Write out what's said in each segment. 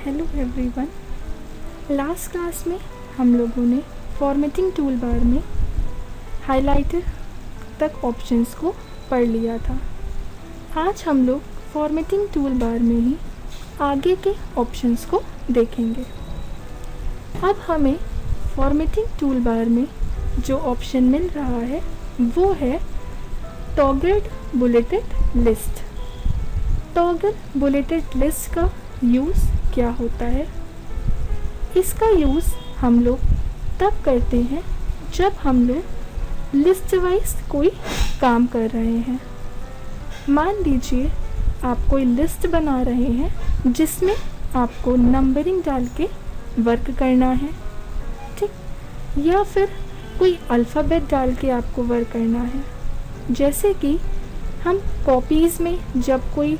Hello everyone. Last class में हम लोगों ने फॉर्मेटिंग टूल बार में हाइलाइटर तक ऑप्शंस को पढ़ लिया था। आज हम लोग फॉर्मेटिंग टूल बार में ही आगे के ऑप्शंस को देखेंगे। अब हमें फॉर्मेटिंग टूल बार में जो ऑप्शन मिल रहा है वो है toggled bulleted list. Toggle bulleted list का यूज़ क्या होता है? इसका यूज़ हम लोग तब करते हैं जब हम लोग लिस्ट वाइज कोई काम कर रहे हैं। मान लीजिए आप कोई लिस्ट बना रहे हैं जिसमें आपको नंबरिंग डाल के वर्क करना है, ठीक, या फिर कोई अल्फ़ाबेट डाल के आपको वर्क करना है। जैसे कि हम कॉपीज़ में जब कोई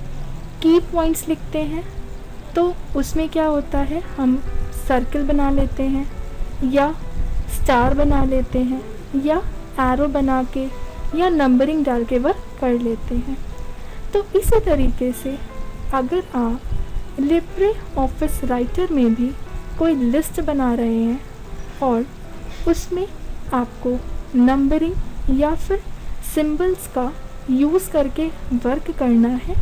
की पॉइंट्स लिखते हैं तो उसमें क्या होता है, हम सर्कल बना लेते हैं या स्टार बना लेते हैं या एरो बना के या नंबरिंग डाल के वर्क कर लेते हैं। तो इसी तरीके से अगर आप लिब्रे ऑफिस राइटर में भी कोई लिस्ट बना रहे हैं और उसमें आपको नंबरिंग या फिर सिंबल्स का यूज़ करके वर्क करना है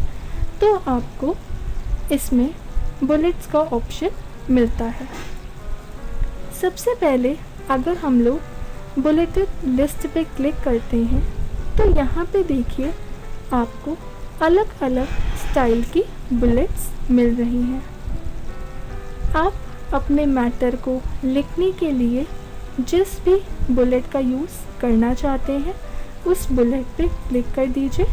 तो आपको इसमें बुलेट्स का ऑप्शन मिलता है। सबसे पहले अगर हम लोग बुलेटेड लिस्ट पे क्लिक करते हैं तो यहाँ पे देखिए आपको अलग अलग स्टाइल की बुलेट्स मिल रही हैं। आप अपने मैटर को लिखने के लिए जिस भी बुलेट का यूज़ करना चाहते हैं उस बुलेट पे क्लिक कर दीजिए,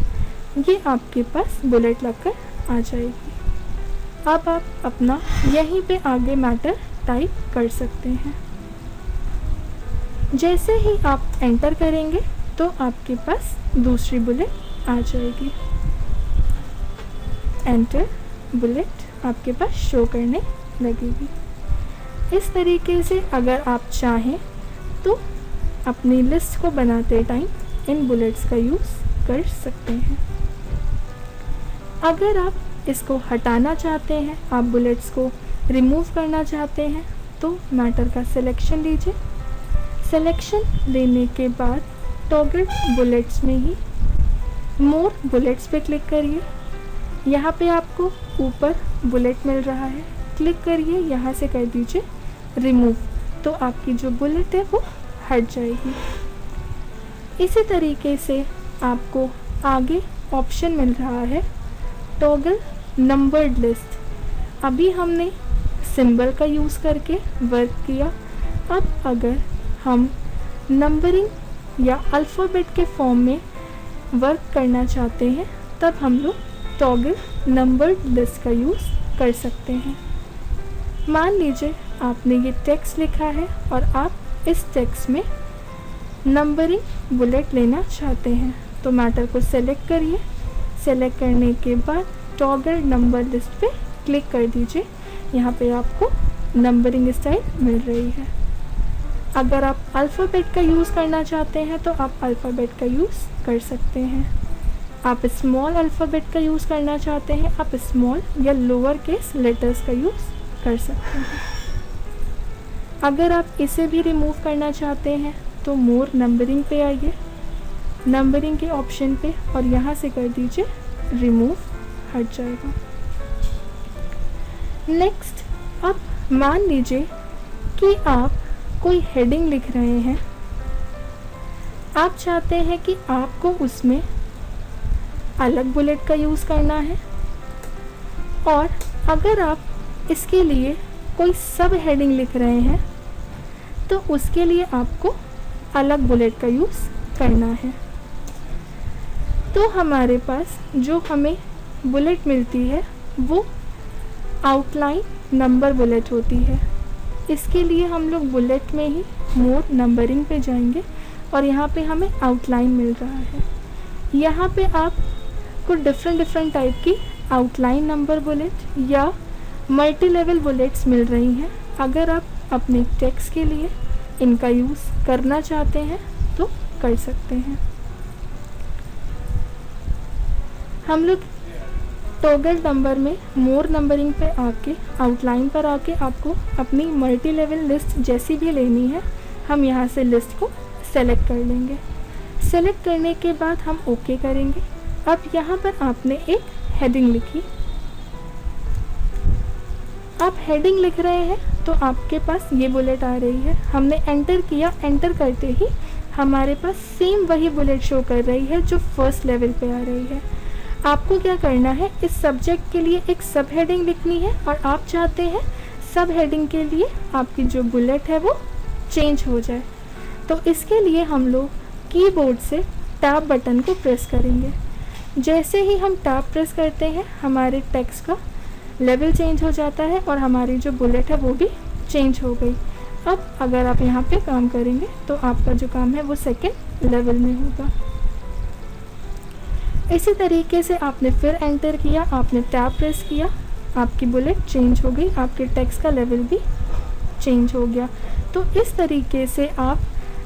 ये आपके पास बुलेट लगकर आ जाएगी। अब आप अपना यहीं पे आगे मैटर टाइप कर सकते हैं। जैसे ही आप एंटर करेंगे तो आपके पास दूसरी बुलेट आ जाएगी। एंटर बुलेट आपके पास शो करने लगेगी। इस तरीके से अगर आप चाहें तो अपनी लिस्ट को बनाते टाइम इन बुलेट्स का यूज़ कर सकते हैं। अगर आप इसको हटाना चाहते हैं, आप बुलेट्स को रिमूव करना चाहते हैं तो मैटर का सिलेक्शन लीजिए। सिलेक्शन लेने के बाद टॉगल बुलेट्स में ही मोर बुलेट्स पे क्लिक करिए। यहाँ पे आपको ऊपर बुलेट मिल रहा है, क्लिक करिए, यहाँ से कर दीजिए रिमूव, तो आपकी जो बुलेट है वो हट जाएगी। इसी तरीके से आपको आगे ऑप्शन मिल रहा है टॉगल नंबर्ड लिस्ट। अभी हमने सिंबल का यूज़ करके वर्क किया। अब अगर हम नंबरिंग या अल्फ़ाबेट के फॉर्म में वर्क करना चाहते हैं तब हम लोग टॉगल नंबर्ड लिस्ट का यूज़ कर सकते हैं। मान लीजिए आपने ये टेक्स्ट लिखा है और आप इस टेक्स्ट में नंबरिंग बुलेट लेना चाहते हैं तो मैटर को सेलेक्ट करिए। सेलेक्ट करने के बाद टॉगल नंबर लिस्ट पे क्लिक कर दीजिए। यहाँ पे आपको नंबरिंग स्टाइल मिल रही है। अगर आप अल्फ़ाबेट का यूज़ करना चाहते हैं तो आप अल्फ़ाबेट का यूज़ कर सकते हैं। आप स्मॉल अल्फ़ाबेट का यूज़ करना चाहते हैं, आप स्मॉल या लोअर केस लेटर्स का यूज़ कर सकते हैं। अगर आप इसे भी रिमूव करना चाहते हैं तो मोर नंबरिंग पे आइए, नंबरिंग के ऑप्शन पे, और यहाँ से कर दीजिए रिमूव, हट जाएगा। नेक्स्ट, अब मान लीजिए कि आप कोई हेडिंग लिख रहे हैं, आप चाहते हैं कि आपको उसमें अलग बुलेट का यूज़ करना है, और अगर आप इसके लिए कोई सब हेडिंग लिख रहे हैं तो उसके लिए आपको अलग बुलेट का यूज़ करना है। तो हमारे पास जो हमें बुलेट मिलती है वो आउटलाइन नंबर बुलेट होती है। इसके लिए हम लोग बुलेट में ही मोर नंबरिंग पे जाएंगे और यहाँ पे हमें आउटलाइन मिल रहा है। यहाँ पे आपको डिफरेंट टाइप की आउटलाइन नंबर बुलेट या मल्टी लेवल बुलेट्स मिल रही हैं। अगर आप अपने टेक्स्ट के लिए इनका यूज़ करना चाहते हैं तो कर सकते हैं। हम लोग टॉगल नंबर में मोर नंबरिंग पे आके आउटलाइन पर आके आपको अपनी मल्टी लेवल लिस्ट जैसी भी लेनी है, हम यहाँ से लिस्ट को सेलेक्ट कर लेंगे। सेलेक्ट करने के बाद हम ओके करेंगे। अब यहाँ पर आपने एक हेडिंग लिखी। आप हेडिंग लिख रहे हैं तो आपके पास ये बुलेट आ रही है। हमने एंटर किया, एंटर करते ही हमारे पास सेम वही बुलेट शो कर रही है जो फर्स्ट लेवल पे आ रही है। आपको क्या करना है, इस सब्जेक्ट के लिए एक सब हेडिंग लिखनी है और आप चाहते हैं सब हेडिंग के लिए आपकी जो बुलेट है वो चेंज हो जाए। तो इसके लिए हम लोग कीबोर्ड से टैब बटन को प्रेस करेंगे। जैसे ही हम टैब प्रेस करते हैं हमारे टेक्स्ट का लेवल चेंज हो जाता है और हमारी जो बुलेट है वो भी चेंज हो गई। अब अगर आप यहाँ पे काम करेंगे तो आपका जो काम है वो सेकेंड लेवल में होगा। इसी तरीके से आपने फिर एंटर किया, आपने टैब प्रेस किया, आपकी बुलेट चेंज हो गई, आपके टेक्स्ट का लेवल भी चेंज हो गया। तो इस तरीके से आप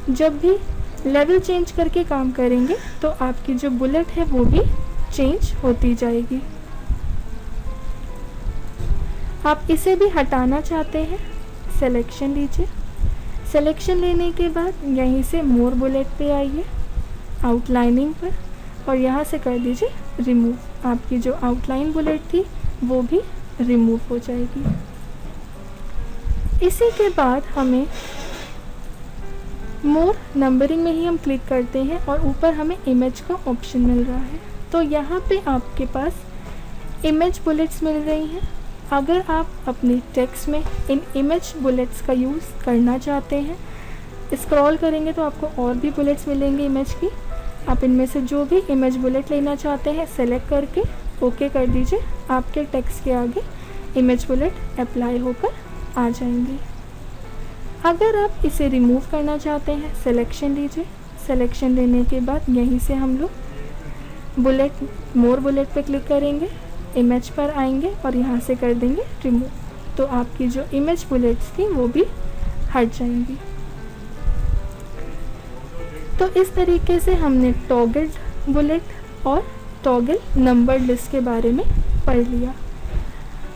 जब भी लेवल चेंज करके काम करेंगे तो आपकी जो बुलेट है वो भी चेंज होती जाएगी। आप इसे भी हटाना चाहते हैं, सिलेक्शन लीजिए। सिलेक्शन लेने के बाद यहीं से मोर बुलेट पे आइए, आउटलाइनिंग पर, और यहाँ से कर दीजिए रिमूव। आपकी जो आउटलाइन बुलेट थी वो भी रिमूव हो जाएगी। इसी के बाद हमें मोर नंबरिंग में ही हम क्लिक करते हैं और ऊपर हमें इमेज का ऑप्शन मिल रहा है। तो यहाँ पे आपके पास इमेज बुलेट्स मिल रही हैं। अगर आप अपनी टेक्स्ट में इन इमेज बुलेट्स का यूज़ करना चाहते हैं, स्क्रॉल करेंगे तो आपको और भी बुलेट्स मिलेंगी इमेज की। आप इनमें से जो भी इमेज बुलेट लेना चाहते हैं सेलेक्ट करके ओके कर दीजिए। आपके टेक्स्ट के आगे इमेज बुलेट अप्लाई होकर आ जाएंगी। अगर आप इसे रिमूव करना चाहते हैं सिलेक्शन लीजिए। सिलेक्शन लेने के बाद यहीं से हम लोग बुलेट मोर बुलेट पे क्लिक करेंगे, इमेज पर आएंगे और यहाँ से कर देंगे रिमूव। तो आपकी जो इमेज बुलेट्स थी वो भी हट जाएंगी। तो इस तरीके से हमने टॉगल बुलेट और टॉगल नंबर लिस्ट के बारे में पढ़ लिया।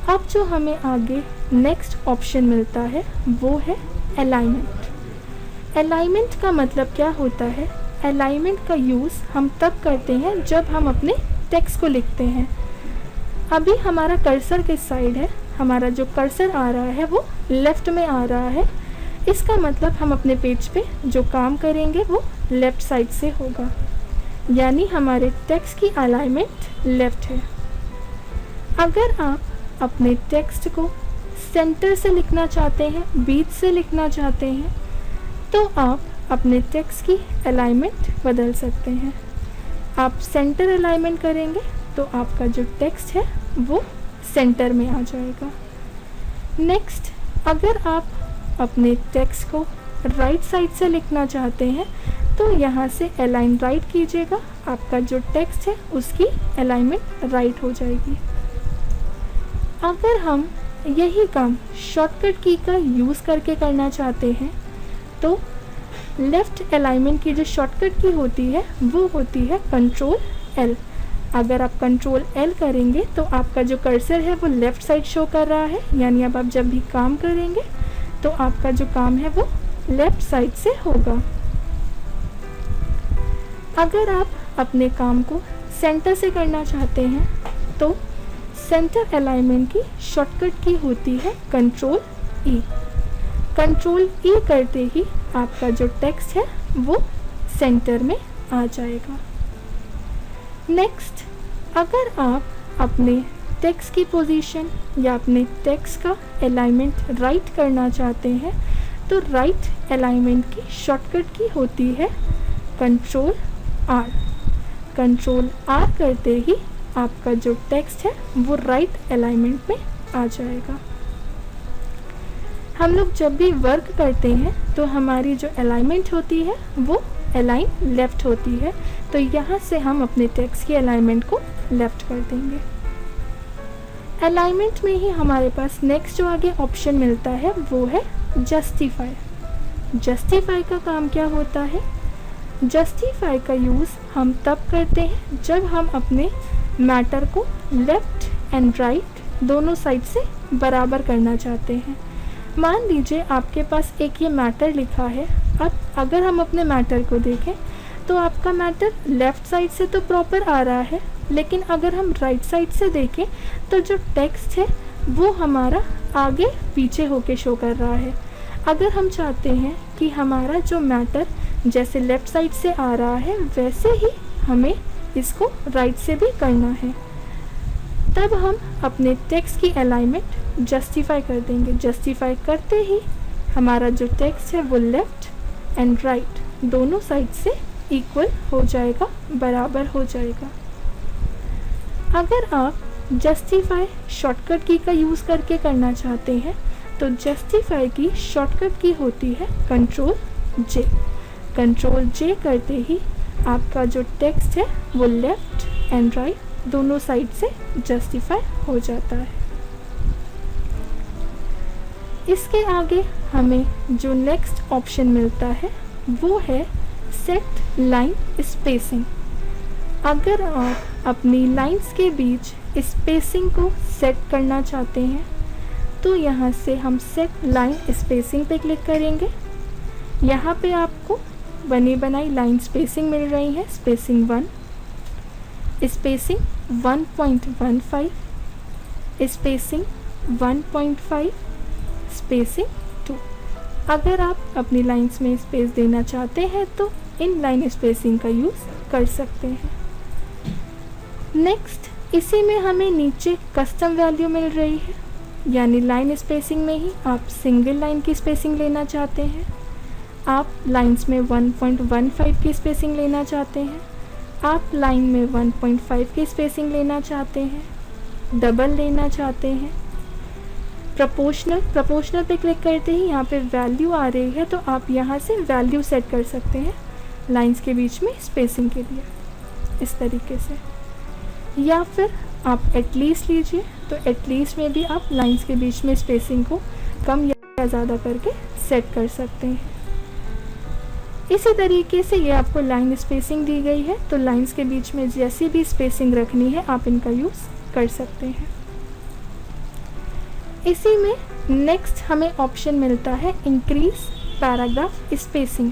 अब जो हमें आगे नेक्स्ट ऑप्शन मिलता है वो है अलाइनमेंट। अलाइनमेंट का मतलब क्या होता है? अलाइनमेंट का यूज़ हम तब करते हैं जब हम अपने टेक्स्ट को लिखते हैं। अभी हमारा कर्सर किस साइड है? हमारा जो कर्सर आ रहा है वो लेफ़्ट में आ रहा है। इसका मतलब हम अपने पेज पे जो काम करेंगे वो लेफ़्ट साइड से होगा, यानी हमारे टेक्स्ट की अलाइनमेंट लेफ़्ट है। अगर आप अपने टेक्स्ट को सेंटर से लिखना चाहते हैं, बीच से लिखना चाहते हैं, तो आप अपने टेक्स्ट की अलाइनमेंट बदल सकते हैं। आप सेंटर अलाइनमेंट करेंगे तो आपका जो टेक्स्ट है वो सेंटर में आ जाएगा। नेक्स्ट, अगर आप अपने टेक्स्ट को राइट साइड से लिखना चाहते हैं तो यहाँ से अलाइन राइट कीजिएगा। आपका जो टेक्स्ट है उसकी अलाइनमेंट राइट हो जाएगी। अगर हम यही काम शॉर्टकट की का यूज़ करके करना चाहते हैं तो लेफ़्ट अलाइनमेंट की जो शॉर्टकट की होती है वो होती है कंट्रोल एल। अगर आप कंट्रोल एल करेंगे तो आपका जो कर्सर है वो लेफ़्ट साइड शो कर रहा है, यानी अब आप जब भी काम करेंगे तो आपका जो काम है वो लेफ़्ट साइड से होगा। अगर आप अपने काम को सेंटर से करना चाहते हैं तो सेंटर अलाइनमेंट की शॉर्टकट की होती है कंट्रोल ई। कंट्रोल ई करते ही आपका जो टेक्स्ट है वो सेंटर में आ जाएगा। नेक्स्ट, अगर आप अपने टेक्स्ट की पोजीशन या अपने टेक्स्ट का अलाइनमेंट राइट करना चाहते हैं तो राइट अलाइनमेंट की शॉर्टकट की होती है कंट्रोल आर। कंट्रोल आर करते ही आपका जो टेक्स्ट है वो राइट अलाइनमेंट में आ जाएगा। हम लोग जब भी वर्क करते हैं तो हमारी जो अलाइनमेंट होती है वो अलाइन लेफ़्ट होती है, तो यहाँ से हम अपने टेक्स्ट की अलाइनमेंट को लेफ़्ट कर देंगे। अलाइनमेंट में ही हमारे पास नेक्स्ट जो आगे ऑप्शन मिलता है वो है जस्टिफाई। जस्टिफाई का काम क्या होता है? जस्टिफाई का यूज़ हम तब करते हैं जब हम अपने मैटर को लेफ़्ट एंड राइट दोनों साइड से बराबर करना चाहते हैं। मान लीजिए आपके पास एक ये मैटर लिखा है। अब अगर हम अपने मैटर को देखें तो आपका मैटर लेफ़्ट साइड से तो प्रॉपर आ रहा है, लेकिन अगर हम राइट साइड से देखें तो जो टेक्स्ट है वो हमारा आगे पीछे होके शो कर रहा है। अगर हम चाहते हैं कि हमारा जो मैटर जैसे लेफ़्ट साइड से आ रहा है वैसे ही हमें इसको राइट से भी करना है, तब हम अपने टेक्स्ट की अलाइनमेंट जस्टिफाई कर देंगे। जस्टिफाई करते ही हमारा जो टेक्स्ट है वो लेफ़्ट एंड राइट दोनों साइड से इक्वल हो जाएगा, बराबर हो जाएगा। अगर आप जस्टिफाई शॉर्टकट की का यूज़ करके करना चाहते हैं तो जस्टिफाई की शॉर्टकट की होती है कंट्रोल जे। कंट्रोल जे करते ही आपका जो टेक्स्ट है वो लेफ़्ट एंड राइट दोनों साइड से जस्टिफाई हो जाता है। इसके आगे हमें जो नेक्स्ट ऑप्शन मिलता है वो है सेट लाइन स्पेसिंग। अगर आप अपनी लाइंस के बीच स्पेसिंग को सेट करना चाहते हैं तो यहाँ से हम सेट लाइन स्पेसिंग पे क्लिक करेंगे। यहाँ पे आपको बनी बनाई लाइन स्पेसिंग मिल रही है, स्पेसिंग 1, स्पेसिंग 1.15, स्पेसिंग 1.5, स्पेसिंग 2। अगर आप अपनी लाइंस में स्पेस देना चाहते हैं तो इन लाइन स्पेसिंग का यूज़ कर सकते हैं। नेक्स्ट इसी में हमें नीचे कस्टम वैल्यू मिल रही है, यानी लाइन स्पेसिंग में ही आप सिंगल लाइन की स्पेसिंग लेना चाहते हैं, आप लाइंस में 1.15 की स्पेसिंग लेना चाहते हैं, आप लाइन में 1.5 की स्पेसिंग लेना चाहते हैं, डबल लेना चाहते हैं, प्रोपोर्शनल पे क्लिक करते ही यहाँ पे वैल्यू आ रही है तो आप यहाँ से वैल्यू सेट कर सकते हैं लाइंस के बीच में स्पेसिंग के लिए इस तरीके से। या फिर आप एटलीस्ट लीजिए तो एटलीस्ट में भी आप लाइंस के बीच में स्पेसिंग को कम या ज़्यादा करके सेट कर सकते हैं। इसी तरीके से ये आपको लाइन स्पेसिंग दी गई है तो लाइंस के बीच में जैसी भी स्पेसिंग रखनी है आप इनका यूज़ कर सकते हैं। इसी में नेक्स्ट हमें ऑप्शन मिलता है increase paragraph spacing.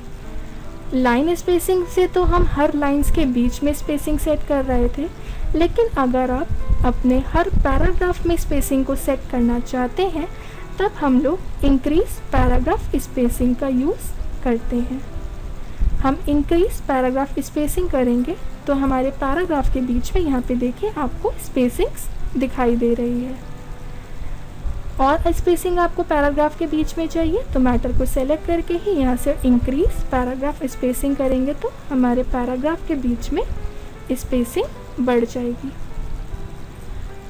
Line spacing से तो हम हर लाइंस के बीच में स्पेसिंग सेट कर रहे थे, लेकिन अगर आप अपने हर पैराग्राफ में स्पेसिंग को सेट करना चाहते हैं तब हम लोग इंक्रीज पैराग्राफ स्पेसिंग का यूज़ करते हैं। हम इंक्रीज पैराग्राफ स्पेसिंग करेंगे तो हमारे पैराग्राफ के बीच में यहाँ पे देखिए आपको स्पेसिंग्स दिखाई दे रही है। और स्पेसिंग आपको पैराग्राफ के बीच में चाहिए तो मैटर को सेलेक्ट करके ही यहाँ से इंक्रीज पैराग्राफ स्पेसिंग करेंगे तो हमारे पैराग्राफ के बीच में स्पेसिंग बढ़ जाएगी।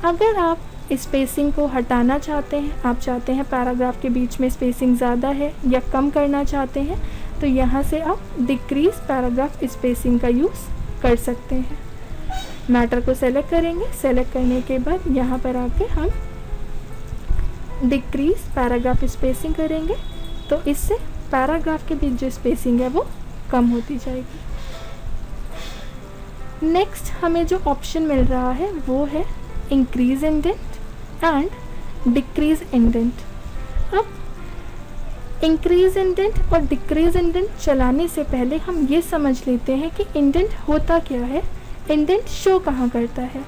अगर आप स्पेसिंग को हटाना चाहते हैं, आप चाहते हैं पैराग्राफ के बीच में स्पेसिंग ज़्यादा है या कम करना चाहते हैं तो यहाँ से आप डिक्रीज पैराग्राफ स्पेसिंग का यूज़ कर सकते हैं। मैटर को सेलेक्ट करेंगे, सेलेक्ट करने के बाद यहाँ पर आके हम डिक्रीज पैराग्राफ स्पेसिंग करेंगे तो इससे पैराग्राफ के बीच जो स्पेसिंग है वो कम होती जाएगी। नेक्स्ट हमें जो ऑप्शन मिल रहा है वो है increase indent and decrease indent. अब इंक्रीज इंडेंट और डिक्रीज इंडेंट चलाने से पहले हम ये समझ लेते हैं कि इंडेंट होता क्या है, इंडेंट शो कहाँ करता है।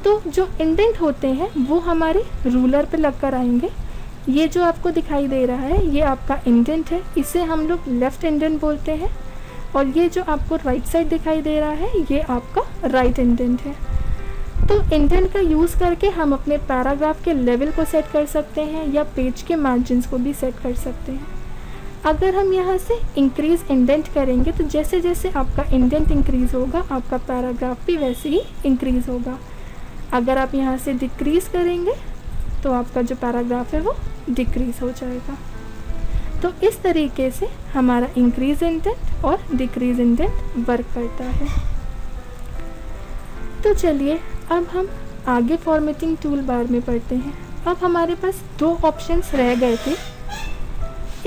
तो जो इंडेंट होते हैं वो हमारे रूलर पे लग कर आएंगे। ये जो आपको दिखाई दे रहा है ये आपका इंडेंट है, इसे हम लोग लेफ़्ट इंडेंट बोलते हैं। और ये जो आपको राइट साइड दिखाई दे रहा है ये आपका राइट इंडेंट है। तो इंडेंट का यूज़ करके हम अपने पैराग्राफ के लेवल को सेट कर सकते हैं या पेज के मार्जिन्स को भी सेट कर सकते हैं। अगर हम यहाँ से इंक्रीज़ इंडेंट करेंगे तो जैसे जैसे आपका इंडेंट इंक्रीज़ होगा आपका पैराग्राफ भी वैसे ही इंक्रीज़ होगा। अगर आप यहाँ से डिक्रीज़ करेंगे तो आपका जो पैराग्राफ है वो डिक्रीज़ हो जाएगा। तो इस तरीके से हमारा इंक्रीज़ इंडेंट और डिक्रीज़ इंडेंट वर्क करता है। तो चलिए अब हम आगे फॉर्मेटिंग टूल बार में पढ़ते हैं। अब हमारे पास दो ऑप्शंस रह गए थे,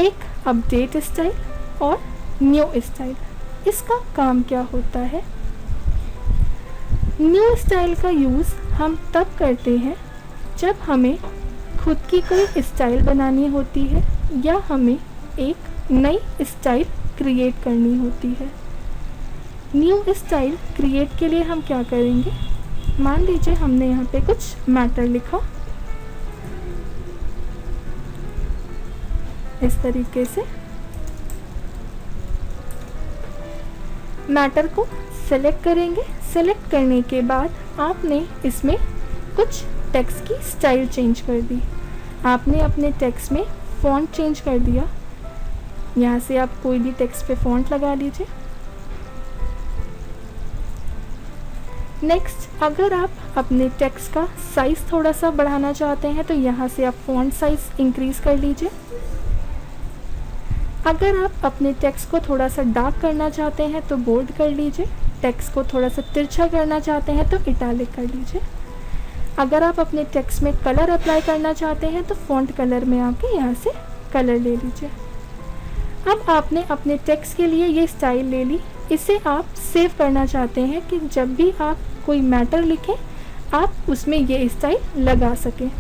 एक अपडेट स्टाइल और न्यू स्टाइल। इसका काम क्या होता है? न्यू स्टाइल का यूज़ हम तब करते हैं जब हमें खुद की कोई स्टाइल बनानी होती है या हमें एक नई स्टाइल क्रिएट करनी होती है। न्यू स्टाइल क्रिएट के लिए हम क्या करेंगे, मान लीजिए हमने यहाँ पे कुछ मैटर लिखा इस तरीके से। मैटर को सेलेक्ट करेंगे। सेलेक्ट करने के बाद आपने इसमें कुछ टेक्स्ट की स्टाइल चेंज कर दी। आपने अपने टेक्स्ट में फ़ॉन्ट चेंज कर दिया। यहाँ से आप कोई भी टेक्स्ट पे फ़ॉन्ट लगा लीजिए। नेक्स्ट, अगर आप अपने टेक्स्ट का साइज़ थोड़ा सा बढ़ाना चाहते हैं तो यहाँ से आप फ़ॉन्ट साइज़ इंक्रीज़ कर लीजिए। अगर आप अपने टेक्स्ट को थोड़ा सा डार्क करना चाहते हैं तो बोल्ड कर लीजिए। टेक्स्ट को थोड़ा सा तिरछा करना चाहते हैं तो इटैलिक कर लीजिए। अगर आप अपने टेक्स्ट में कलर अप्लाई करना चाहते हैं तो फ़ॉन्ट कलर में आके यहाँ से कलर ले लीजिए। अब आपने अपने टेक्स्ट के लिए ये स्टाइल ले ली। इसे आप सेव करना चाहते हैं कि जब भी आप कोई मैटर लिखें आप उसमें ये स्टाइल लगा सकें।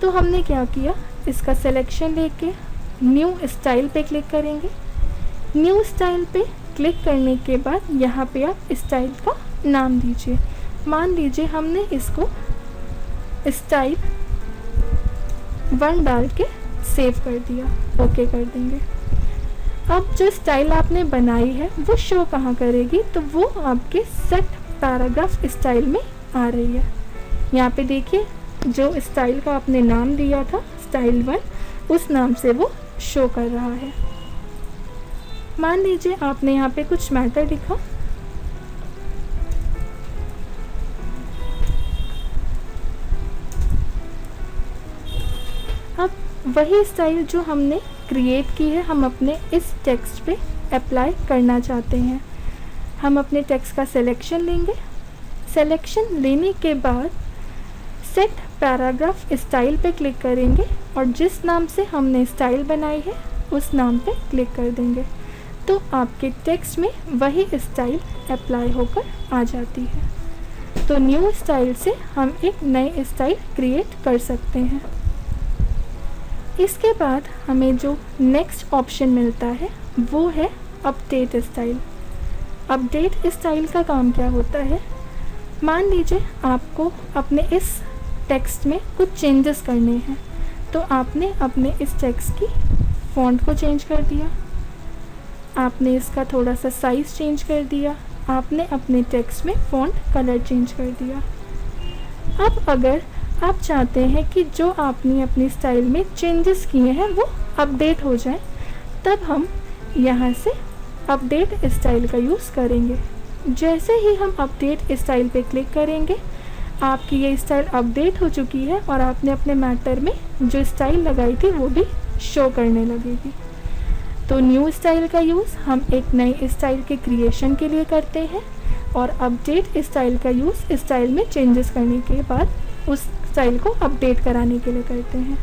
तो हमने क्या किया, इसका सिलेक्शन लेके न्यू स्टाइल पे क्लिक करेंगे। न्यू स्टाइल पे क्लिक करने के बाद यहाँ पे आप स्टाइल का नाम दीजिए। मान लीजिए हमने इसको स्टाइल 1 डाल के सेव कर दिया। ओके कर देंगे। अब जो स्टाइल आपने बनाई है वो शो कहाँ करेगी, तो वो आपके सेट पैराग्राफ स्टाइल में आ रही है। यहाँ पे देखिए जो स्टाइल का आपने नाम दिया था स्टाइल 1, उस नाम से वो शो कर रहा है। मान लीजिए आपने यहाँ पे कुछ मैटर लिखा। अब वही स्टाइल जो हमने क्रिएट की है हम अपने इस टेक्स्ट पे अप्लाई करना चाहते हैं। हम अपने टेक्स्ट का सिलेक्शन लेंगे। सिलेक्शन लेने के बाद सेट पैराग्राफ स्टाइल पे क्लिक करेंगे और जिस नाम से हमने स्टाइल बनाई है उस नाम पे क्लिक कर देंगे तो आपके टेक्स्ट में वही स्टाइल अप्लाई होकर आ जाती है। तो न्यू स्टाइल से हम एक नई स्टाइल क्रिएट कर सकते हैं। इसके बाद हमें जो नेक्स्ट ऑप्शन मिलता है वो है अपडेट स्टाइल। अपडेट स्टाइल का काम क्या होता है, मान लीजिए आपको अपने इस टेक्स्ट में कुछ चेंजेस करने हैं तो आपने अपने इस टेक्स्ट की फ़ॉन्ट को चेंज कर दिया, आपने इसका थोड़ा सा साइज़ चेंज कर दिया, आपने अपने टेक्स्ट में फ़ॉन्ट कलर चेंज कर दिया। अब अगर आप चाहते हैं कि जो आपने अपनी स्टाइल में चेंजेस किए हैं वो अपडेट हो जाए, तब हम यहाँ से अपडेट स्टाइल का यूज़ करेंगे। जैसे ही हम अपडेट स्टाइल पे क्लिक करेंगे आपकी ये स्टाइल अपडेट हो चुकी है और आपने अपने मैटर में जो स्टाइल लगाई थी वो भी शो करने लगेगी। तो न्यू स्टाइल का यूज़ हम एक नई स्टाइल के क्रिएशन के लिए करते हैं और अपडेट स्टाइल का यूज़ स्टाइल में चेंजेस करने के बाद उस स्टाइल को अपडेट कराने के लिए करते हैं।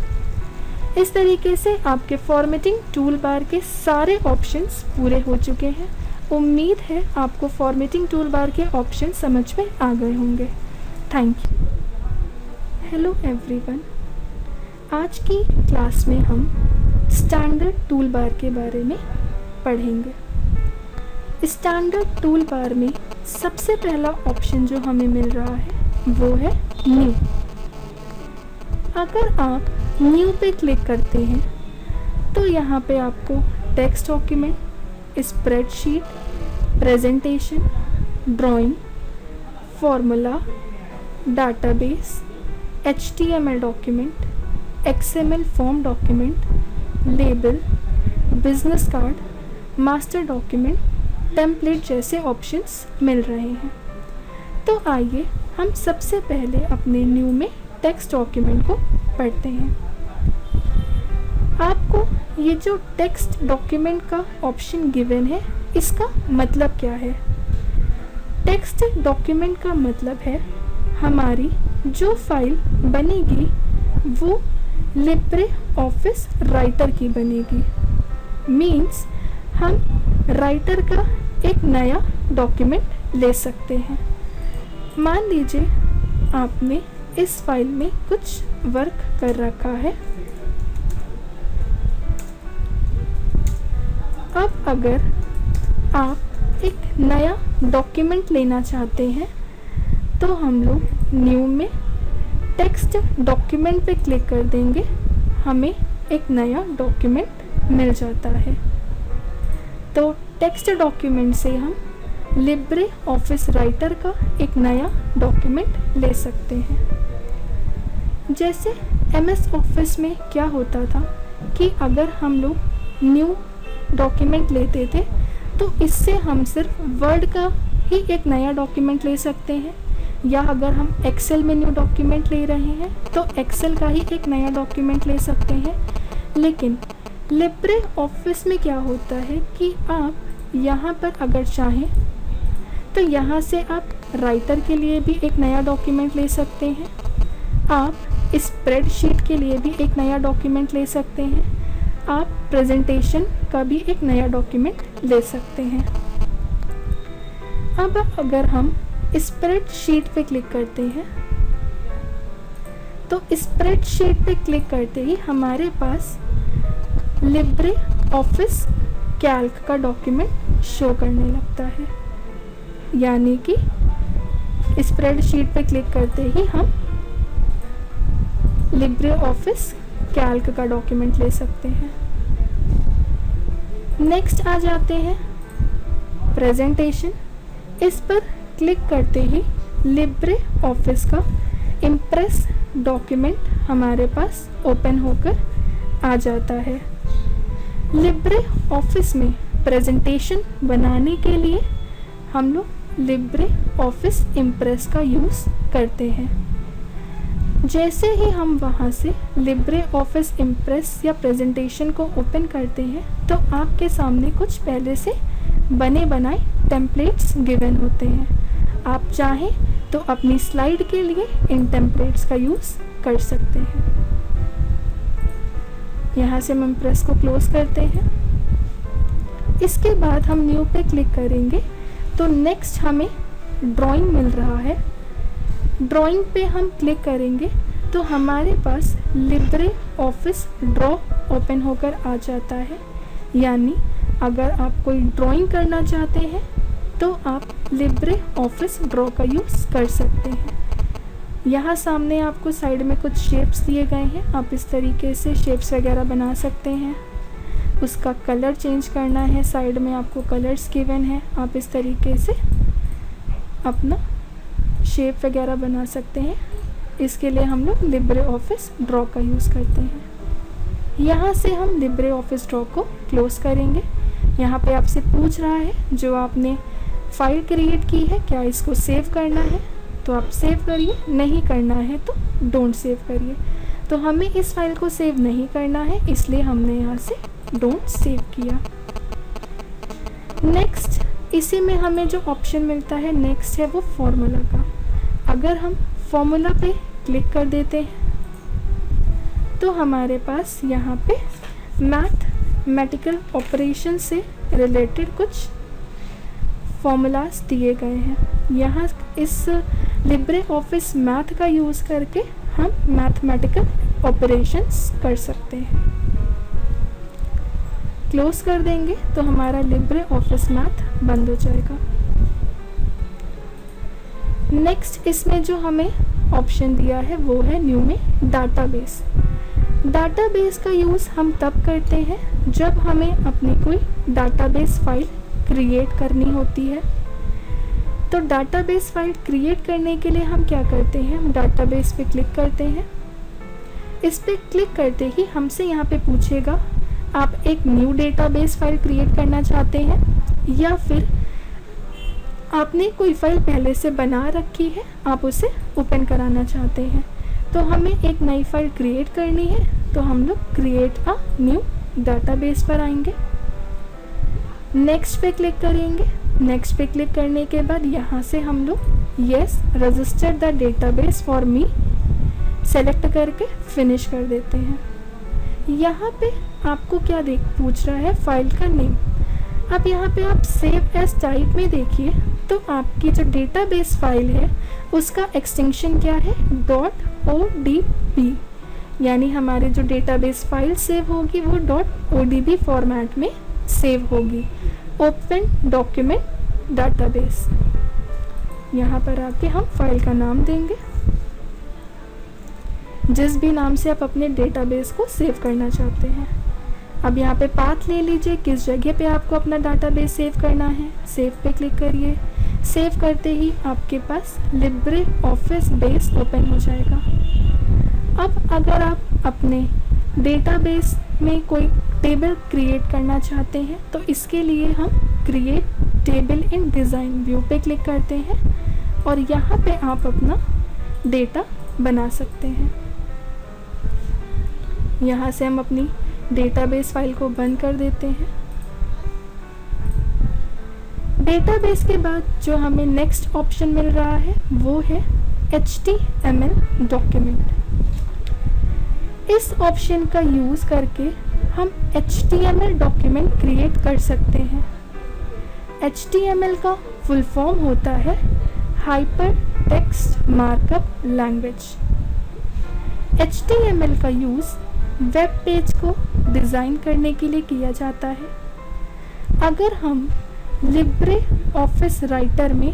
इस तरीके से आपके फॉर्मेटिंग टूल बार के सारे ऑप्शंस पूरे हो चुके हैं। उम्मीद है आपको फॉर्मेटिंग टूल बार के ऑप्शन समझ में आ गए होंगे। Thank you. हेलो एवरीवन, आज की क्लास में हम स्टैंडर्ड टूल बार के बारे में पढ़ेंगे। स्टैंडर्ड टूल बार में सबसे पहला ऑप्शन जो हमें मिल रहा है वो है न्यू। अगर आप न्यू पे क्लिक करते हैं तो यहाँ पे आपको text document, spreadsheet, presentation, drawing, formula, database, HTML document, XML form document, label, business card, master document, template जैसे ऑप्शंस मिल रहे हैं। तो आइए हम सबसे पहले अपने न्यू में टेक्स्ट डॉक्यूमेंट को पढ़ते हैं। आपको ये जो टेक्स्ट डॉक्यूमेंट का ऑप्शन गिवन है इसका मतलब क्या है? टेक्स्ट डॉक्यूमेंट का मतलब है हमारी जो फाइल बनेगी वो लिब्रे ऑफिस राइटर की बनेगी। मीन्स हम राइटर का एक नया डॉक्यूमेंट ले सकते हैं। मान लीजिए आपने इस फाइल में कुछ वर्क कर रखा है। अब अगर आप एक नया डॉक्यूमेंट लेना चाहते हैं तो हम लोग न्यू में टेक्स्ट डॉक्यूमेंट पे क्लिक कर देंगे, हमें एक नया डॉक्यूमेंट मिल जाता है। तो टेक्स्ट डॉक्यूमेंट से हम लिब्रे ऑफिस राइटर का एक नया डॉक्यूमेंट ले सकते हैं। जैसे MS ऑफिस में क्या होता था कि अगर हम लोग न्यू डॉक्यूमेंट लेते थे तो इससे हम सिर्फ वर्ड का ही एक नया डॉक्यूमेंट ले सकते हैं, या अगर हम एक्सेल में न्यू डॉक्यूमेंट ले रहे हैं तो एक्सेल का ही एक नया डॉक्यूमेंट ले सकते हैं। लेकिन लिब्रे ऑफिस में क्या होता है कि आप यहाँ पर अगर चाहें तो यहाँ से आप राइटर के लिए भी एक नया डॉक्यूमेंट ले सकते हैं, आप स्प्रेडशीट के लिए भी एक नया डॉक्यूमेंट ले सकते हैं, आप प्रेजेंटेशन का भी एक नया डॉक्यूमेंट ले सकते हैं। अब अगर हम स्प्रेडशीट पे क्लिक करते हैं तो स्प्रेडशीट पे क्लिक करते ही हमारे पास लिब्रे ऑफिस कैल्क का डॉक्यूमेंट शो करने लगता है। यानी कि स्प्रेडशीट पे क्लिक करते ही हम लिब्रे ऑफिस कैल्क का डॉक्यूमेंट ले सकते हैं। नेक्स्ट आ जाते हैं प्रेजेंटेशन। इस पर क्लिक करते ही लिब्रे ऑफिस का इम्प्रेस डॉक्यूमेंट हमारे पास ओपन होकर आ जाता है। लिब्रे ऑफिस में प्रेजेंटेशन बनाने के लिए हम लोग लिब्रे ऑफिस इम्प्रेस का यूज़ करते हैं। जैसे ही हम वहाँ से लिब्रे ऑफिस इम्प्रेस या प्रेजेंटेशन को ओपन करते हैं तो आपके सामने कुछ पहले से बने बनाए टेम्पलेट्स गिवन होते हैं। आप चाहें तो अपनी स्लाइड के लिए इन टेम्पलेट्स का यूज़ कर सकते हैं। यहाँ से हम इम्प्रेस को क्लोज करते हैं। इसके बाद हम न्यू पे क्लिक करेंगे तो नेक्स्ट हमें ड्राइंग मिल रहा है। ड्राइंग पे हम क्लिक करेंगे तो हमारे पास लिब्रे ऑफिस ड्रॉ ओपन होकर आ जाता है। यानी अगर आप कोई ड्राइंग करना चाहते हैं तो आप लिब्रे ऑफिस ड्रॉ का यूज़ कर सकते हैं। यहाँ सामने आपको साइड में कुछ शेप्स दिए गए हैं, आप इस तरीके से शेप्स वगैरह बना सकते हैं। उसका कलर चेंज करना है, साइड में आपको कलर्स गिवन है, आप इस तरीके से अपना शेप वगैरह बना सकते हैं। इसके लिए हम लोग लिब्रे ऑफिस ड्रॉ का यूज़ करते हैं। यहाँ से हम लिब्रे ऑफिस ड्रॉ को क्लोज़ करेंगे। यहाँ पे आपसे पूछ रहा है जो आपने फाइल क्रिएट की है क्या इसको सेव करना है, तो आप सेव करिए, नहीं करना है तो डोंट सेव करिए। तो हमें इस फाइल को सेव नहीं करना है, इसलिए हमने यहाँ से डोंट सेव किया। नेक्स्ट, इसी में हमें जो ऑप्शन मिलता है नेक्स्ट है वो फॉर्मूला का। अगर हम फॉर्मूला पे क्लिक कर देते हैं तो हमारे पास यहाँ पे मैथमेटिकल ऑपरेशन से रिलेटेड कुछ फॉर्मूलाज दिए गए हैं। यहाँ इस लिब्रे ऑफिस मैथ का यूज़ करके हम मैथमेटिकल ऑपरेशंस कर सकते हैं। क्लोज कर देंगे तो हमारा लिब्रे ऑफिस मैथ बंद हो जाएगा। नेक्स्ट इसमें जो हमें ऑप्शन दिया है वो है न्यू में डाटाबेस। डाटाबेस का यूज़ हम तब करते हैं जब हमें अपनी कोई डाटाबेस फाइल क्रिएट करनी होती है। तो डाटाबेस फाइल क्रिएट करने के लिए हम क्या करते हैं, हम डाटाबेस पे क्लिक करते हैं। इस पे क्लिक करते ही हमसे यहाँ पे पूछेगा आप एक न्यू डेटाबेस फाइल क्रिएट करना चाहते हैं या फिर आपने कोई फाइल पहले से बना रखी है, आप उसे ओपन कराना चाहते हैं। तो हमें एक नई फाइल क्रिएट करनी है, तो हम लोग क्रिएट अ न्यू डाटाबेस पर आएंगे। नेक्स्ट पे क्लिक करेंगे। नेक्स्ट पे क्लिक करने के बाद यहाँ से हम लोग yes register the database for me select करके फिनिश कर देते हैं। यहाँ पे आपको क्या पूछ रहा है, फाइल का नेम। अब यहाँ पे आप सेव एज टाइप में देखिए तो आपकी जो डेटाबेस फाइल है उसका एक्सटेंशन क्या है, .odb, यानी हमारे जो डेटाबेस फाइल सेव होगी वो .odb फॉर्मेट में सेव होगी, ओपन डॉक्यूमेंट डाटाबेस। यहाँ पर आके हम फाइल का नाम देंगे, जिस भी नाम से आप अपने डेटाबेस को सेव करना चाहते हैं। अब यहाँ पे पाथ ले लीजिए, किस जगह पे आपको अपना डाटाबेस सेव करना है, सेव पे क्लिक करिए। सेव करते ही आपके पास लिब्रे ऑफिस बेस ओपन हो जाएगा। अब अगर आप अपने डेटाबेस में कोई टेबल क्रिएट करना चाहते हैं तो इसके लिए हम क्रिएट टेबल इन डिज़ाइन व्यू पे क्लिक करते हैं और यहाँ पे आप अपना डेटा बना सकते हैं। यहाँ से हम अपनी डेटाबेस फाइल को बंद कर देते हैं। डेटाबेस के बाद जो हमें नेक्स्ट ऑप्शन मिल रहा है वो है HTML डॉक्यूमेंट। इस ऑप्शन का यूज़ करके हम HTML डॉक्यूमेंट क्रिएट कर सकते हैं। HTML का फुल फॉर्म होता है hyper text markup language. HTML का यूज़ वेब पेज को डिज़ाइन करने के लिए किया जाता है। अगर हम लिब्रे ऑफिस राइटर में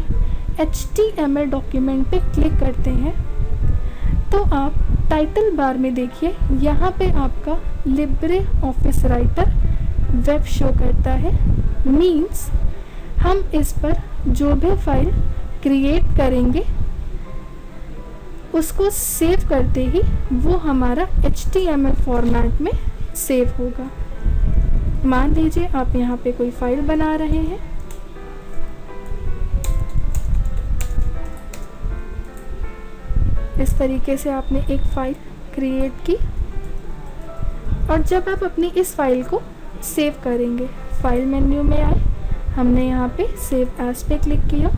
HTML डॉक्यूमेंट पे क्लिक करते हैं तो आप टाइटल बार में देखिए, यहाँ पे आपका Libre office writer web show करता है। मीन्स हम इस पर जो भी फाइल क्रिएट करेंगे उसको सेव करते ही वो हमारा HTML फॉर्मेट में सेव होगा। मान लीजिए आप यहाँ पे कोई फाइल बना रहे हैं, इस तरीके से आपने एक फाइल क्रिएट की और जब आप अपनी इस फाइल को सेव करेंगे, फाइल मेन्यू में आए, हमने यहाँ पे सेव एज पे क्लिक किया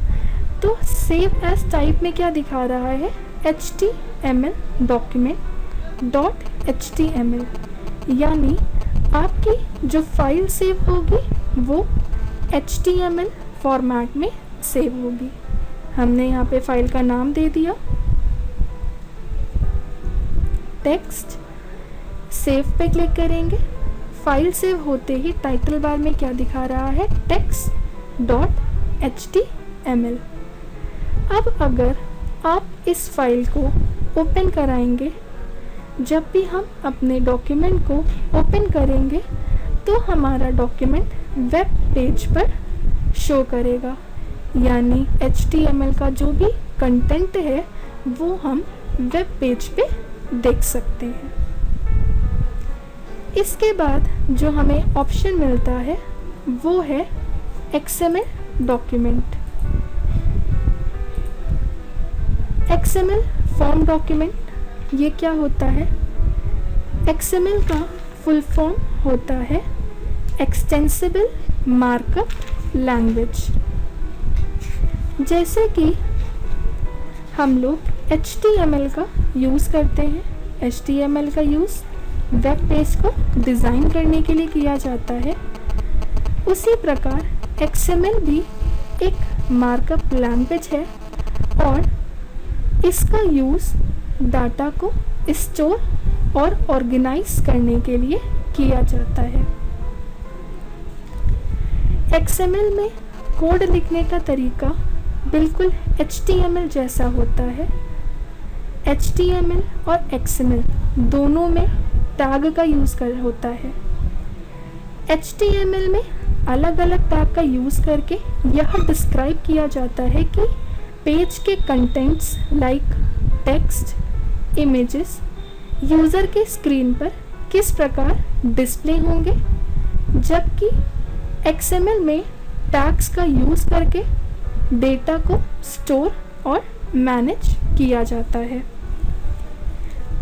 तो सेव एज टाइप में क्या दिखा रहा है, HTML डॉक्यूमेंट .html, यानी आपकी जो फाइल सेव होगी वो HTML फॉर्मेट में सेव होगी। हमने यहाँ पे फाइल का नाम दे दिया टेक्स्ट, सेव पे क्लिक करेंगे। फाइल सेव होते ही टाइटल बार में क्या दिखा रहा है, text.html। अब अगर आप इस फाइल को ओपन कराएंगे, जब भी हम अपने डॉक्यूमेंट को ओपन करेंगे तो हमारा डॉक्यूमेंट वेब पेज पर शो करेगा, यानी HTML का जो भी कंटेंट है वो हम वेब पेज पे देख सकते हैं। इसके बाद जो हमें ऑप्शन मिलता है वो है XML document. XML form document ये क्या होता है, XML का फुल फॉर्म होता है एक्सटेंसिबल मार्कअप लैंग्वेज। जैसे कि हम लोग HTML का यूज़ करते हैं, HTML का यूज़ वेब पेज को डिज़ाइन करने के लिए किया जाता है, उसी प्रकार XML भी एक मार्कअप लैंग्वेज है और इसका यूज़ डाटा को स्टोर और ऑर्गेनाइज करने के लिए किया जाता है। XML में कोड लिखने का तरीका बिल्कुल HTML जैसा होता है। HTML और XML दोनों में टैग का यूज़ होता है। HTML में अलग अलग टैग का यूज़ करके यह डिस्क्राइब किया जाता है कि पेज के contents like text, images user के स्क्रीन पर किस प्रकार डिस्प्ले होंगे, जबकि XML में टैग्स का यूज़ करके डेटा को स्टोर और मैनेज किया जाता है।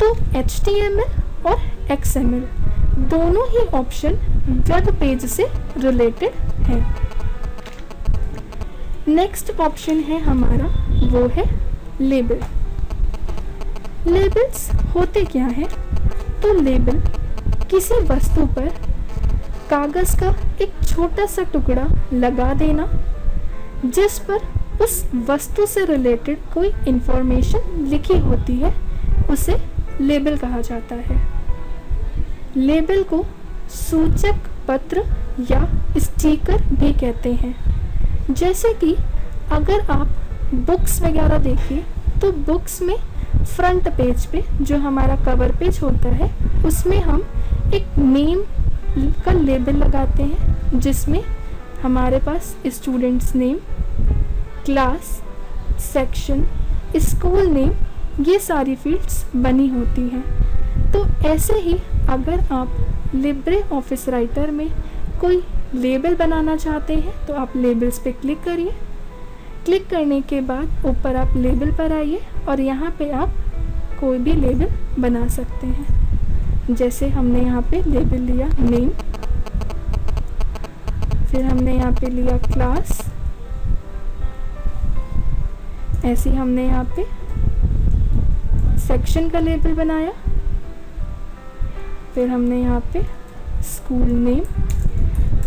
तो HTML और XML दोनों ही ऑप्शन वेब पेज से रिलेटेड हैं। नेक्स्ट ऑप्शन है हमारा वो है लेबल। लेबल्स होते क्या हैं? तो लेबल किसी वस्तु पर कागज़ का एक छोटा सा टुकड़ा लगा देना जिस पर उस वस्तु से रिलेटेड कोई इंफॉर्मेशन लिखी होती है उसे लेबल कहा जाता है। लेबल को सूचक पत्र या स्टिकर भी कहते हैं। जैसे कि अगर आप बुक्स वगैरह देखिए तो बुक्स में फ्रंट पेज पे जो हमारा कवर पेज होता है उसमें हम एक नेम का लेबल लगाते हैं, जिसमें हमारे पास students name, class, section, school name, ये सारी फील्ड्स बनी होती हैं। तो ऐसे ही अगर आप लिब्रे ऑफिस राइटर में कोई लेबल बनाना चाहते हैं तो आप लेबल्स पे क्लिक करिए। क्लिक करने के बाद ऊपर आप लेबल पर आइए और यहाँ पे आप कोई भी लेबल बना सकते हैं। जैसे हमने यहाँ पे लेबल लिया नेम, फिर हमने यहाँ पे लिया क्लास, ऐसे ही हमने यहाँ पे सेक्शन का लेबल बनाया, फिर हमने यहाँ पे स्कूल नेम।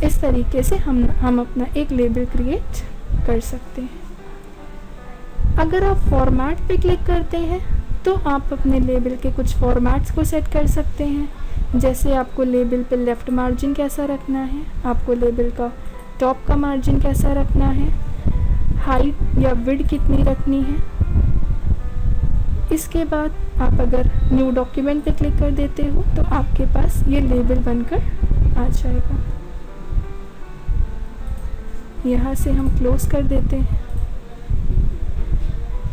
इस तरीके से हम अपना एक लेबल क्रिएट कर सकते हैं। अगर आप फॉर्मेट पे क्लिक करते हैं तो आप अपने लेबल के कुछ फॉर्मेट्स को सेट कर सकते हैं। जैसे आपको लेबल पे लेफ़्ट मार्जिन कैसा रखना है, आपको लेबल का टॉप का मार्जिन कैसा रखना है, हाइट या विड्थ कितनी रखनी है। इसके बाद आप अगर न्यू डॉक्यूमेंट पे क्लिक कर देते हो तो आपके पास ये लेबल बनकर आ जाएगा। यहाँ से हम क्लोज कर देते हैं।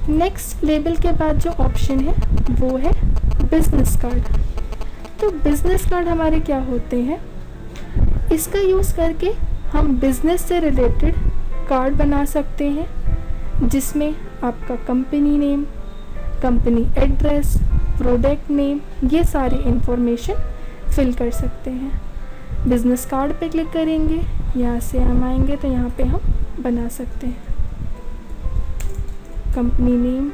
नेक्स्ट लेबल के बाद जो ऑप्शन है वो है बिजनेस कार्ड। तो बिजनेस कार्ड हमारे क्या होते हैं, इसका यूज़ करके हम बिजनेस से रिलेटेड कार्ड बना सकते हैं, जिसमें आपका company name, company address, product name, ये सारी इंफॉर्मेशन फिल कर सकते हैं। बिजनेस कार्ड पे क्लिक करेंगे, यहाँ से हम आएंगे तो यहाँ पे हम बना सकते हैं company name,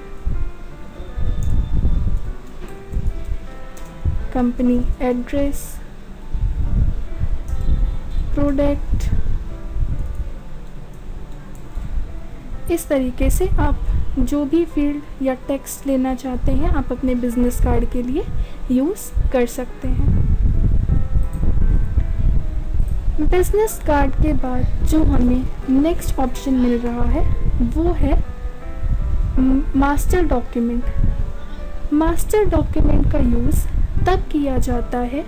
company address, product. इस तरीके से आप जो भी फील्ड या टेक्स्ट लेना चाहते हैं आप अपने बिजनेस कार्ड के लिए यूज़ कर सकते हैं। बिजनेस कार्ड के बाद जो हमें नेक्स्ट ऑप्शन मिल रहा है वो है मास्टर डॉक्यूमेंट। मास्टर डॉक्यूमेंट का यूज़ तब किया जाता है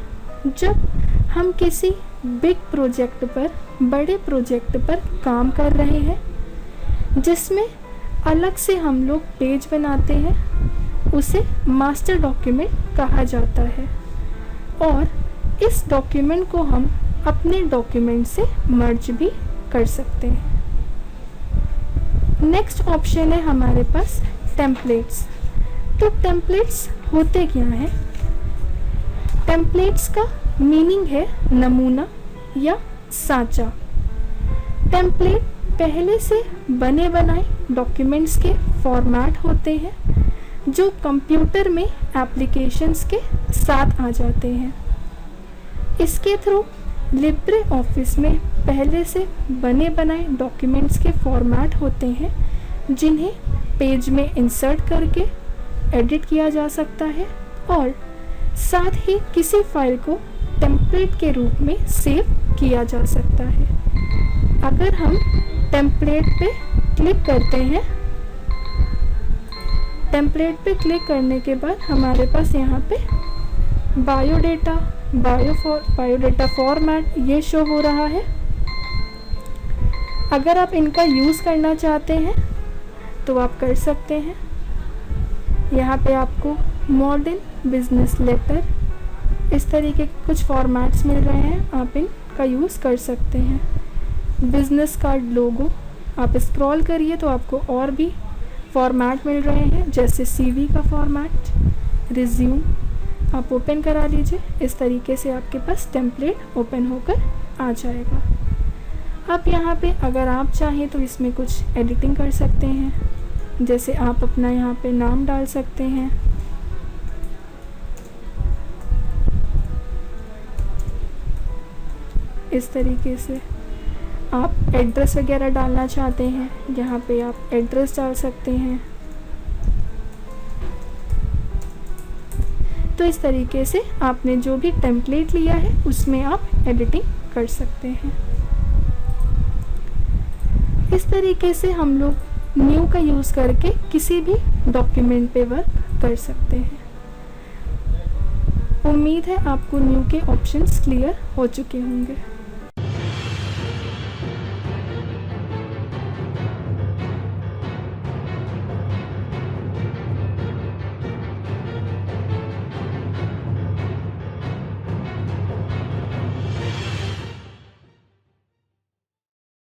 जब हम किसी बिग प्रोजेक्ट पर, बड़े प्रोजेक्ट पर काम कर रहे हैं, जिसमें अलग से हम लोग पेज बनाते हैं, उसे मास्टर डॉक्यूमेंट कहा जाता है। और इस डॉक्यूमेंट को हम अपने डॉक्यूमेंट से मर्ज भी कर सकते हैं। नेक्स्ट ऑप्शन है हमारे पास टेम्पलेट्स। तो टेम्पलेट्स होते क्या हैं? टेम्पलेट्स का मीनिंग है नमूना या सांचा। टेम्पलेट पहले से बने बनाए डॉक्यूमेंट्स के फॉर्मेट होते हैं जो कंप्यूटर में एप्लीकेशंस के साथ आ जाते हैं। इसके थ्रू लिब्रे ऑफिस में पहले से बने बनाए डॉक्यूमेंट्स के फॉर्मेट होते हैं जिन्हें पेज में इंसर्ट करके एडिट किया जा सकता है और साथ ही किसी फाइल को टेम्पलेट के रूप में सेव किया जा सकता है। अगर हम टेम्पलेट पे क्लिक करते हैं, टेम्पलेट पे क्लिक करने के बाद हमारे पास यहाँ पे बायोडेटा फॉर्मेट ये शो हो रहा है। अगर आप इनका यूज़ करना चाहते हैं तो आप कर सकते हैं। यहाँ पे आपको मॉडर्न बिजनेस लेटर, इस तरीके के कुछ फॉर्मेट्स मिल रहे हैं, आप इनका यूज़ कर सकते हैं। बिजनेस कार्ड लोगो, आप स्क्रॉल करिए तो आपको और भी फॉर्मेट मिल रहे हैं, जैसे सीवी का फॉर्मेट, रिज्यूम, आप ओपन करा लीजिए। इस तरीके से आपके पास टेम्पलेट ओपन होकर आ जाएगा। अब यहाँ पे अगर आप चाहें तो इसमें कुछ एडिटिंग कर सकते हैं, जैसे आप अपना यहाँ पे नाम डाल सकते हैं, इस तरीके से आप एड्रेस वगैरह डालना चाहते हैं, यहाँ पे आप एड्रेस डाल सकते हैं। तो इस तरीके से आपने जो भी टेम्पलेट लिया है उसमें आप एडिटिंग कर सकते हैं। इस तरीके से हम लोग न्यू का यूज़ करके किसी भी डॉक्यूमेंट पे वर्क कर सकते हैं। उम्मीद है आपको न्यू के ऑप्शंस क्लियर हो चुके होंगे।